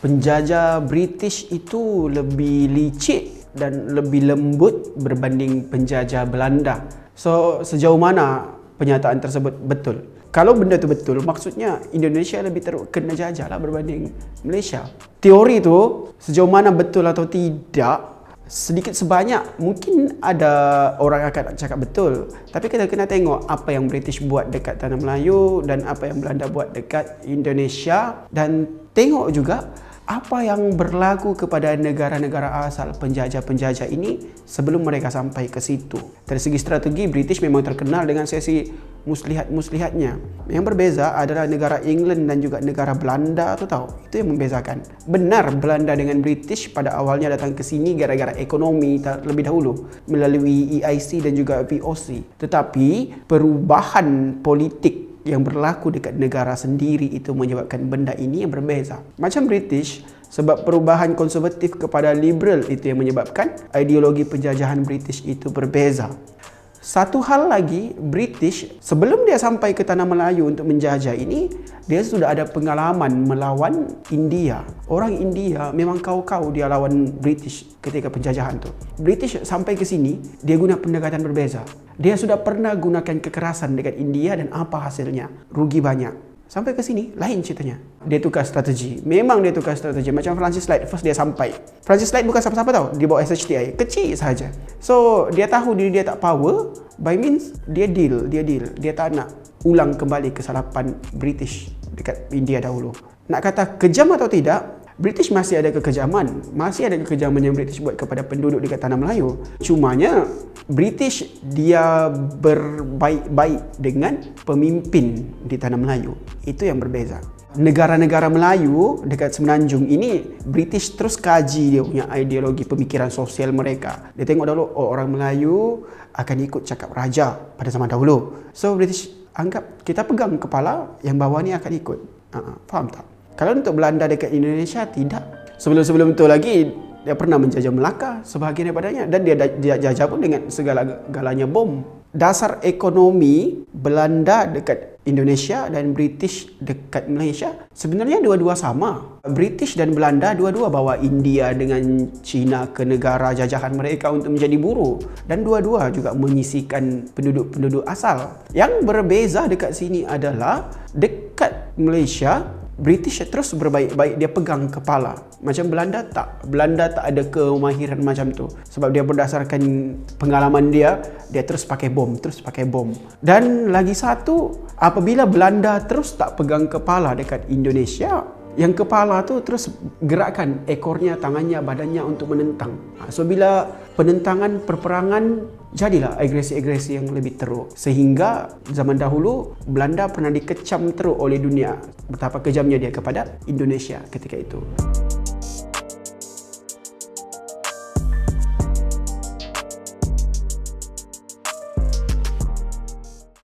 Penjajah British itu lebih licik dan lebih lembut berbanding penjajah Belanda. So, sejauh mana pernyataan tersebut betul? Kalau benda itu betul, maksudnya Indonesia lebih terkena jajah lah berbanding Malaysia. Teori itu sejauh mana betul atau tidak, sedikit sebanyak mungkin ada orang akan cakap betul. Tapi kita kena tengok apa yang British buat dekat Tanah Melayu dan apa yang Belanda buat dekat Indonesia. Dan tengok juga apa yang berlaku kepada negara-negara asal penjajah-penjajah ini sebelum mereka sampai ke situ. Dari segi strategi, British memang terkenal dengan sesi muslihat-muslihatnya. Yang berbeza adalah negara England dan juga negara Belanda tu tahu. Itu yang membezakan. Benar Belanda dengan British pada awalnya datang ke sini gara-gara ekonomi terlebih dahulu melalui EIC dan juga POC. Tetapi perubahan politik yang berlaku dekat negara sendiri itu menyebabkan benda ini yang berbeza. Macam British, sebab perubahan konservatif kepada liberal itu yang menyebabkan ideologi penjajahan British itu berbeza. Satu hal lagi, British sebelum dia sampai ke Tanah Melayu untuk menjajah ini, dia sudah ada pengalaman melawan India. Orang India memang kau-kau dia lawan British ketika penjajahan tu. British sampai ke sini, dia guna pendekatan berbeza. Dia sudah pernah gunakan kekerasan dekat India dan apa hasilnya? Rugi banyak. Sampai ke sini, lain ceritanya. Dia tukar strategi. Memang dia tukar strategi. Macam Francis Light, first dia sampai. Francis Light bukan siapa-siapa tau. Dia bawa SHTI. Kecil sahaja. So, dia tahu diri dia tak power. By means, dia deal. Dia tak nak ulang kembali kesalahan British dekat India dahulu. Nak kata kejam atau tidak, British masih ada kekejaman. Masih ada kekejaman yang British buat kepada penduduk dekat Tanah Melayu. Cumanya, British dia berbaik-baik dengan pemimpin di Tanah Melayu. Itu yang berbeza. Negara-negara Melayu dekat Semenanjung ini, British terus kaji dia punya ideologi pemikiran sosial mereka. Dia tengok dahulu, orang Melayu akan ikut cakap raja pada zaman dahulu. So, British anggap kita pegang kepala, yang bawah ni akan ikut. Faham tak? Kalau untuk Belanda dekat Indonesia, tidak. Sebelum-sebelum itu lagi, dia pernah menjajah Melaka sebahagian daripadanya. Dan dia jajah pun dengan segala-galanya bom. Dasar ekonomi Belanda dekat Indonesia dan British dekat Malaysia sebenarnya dua-dua sama. British dan Belanda dua-dua bawa India dengan China ke negara jajahan mereka untuk menjadi buruh. Dan dua-dua juga menyisihkan penduduk-penduduk asal. Yang berbeza dekat sini adalah dekat Malaysia, British terus berbaik-baik, dia pegang kepala. Macam Belanda tak. Belanda tak ada kemahiran macam tu. Sebab dia berdasarkan pengalaman dia terus pakai bom. Dan lagi satu, apabila Belanda terus tak pegang kepala dekat Indonesia, yang kepala tu terus gerakkan ekornya, tangannya, badannya untuk menentang. So bila penentangan, perperangan, jadilah agresi-agresi yang lebih teruk. Sehingga zaman dahulu Belanda pernah dikecam teruk oleh dunia betapa kejamnya dia kepada Indonesia ketika itu.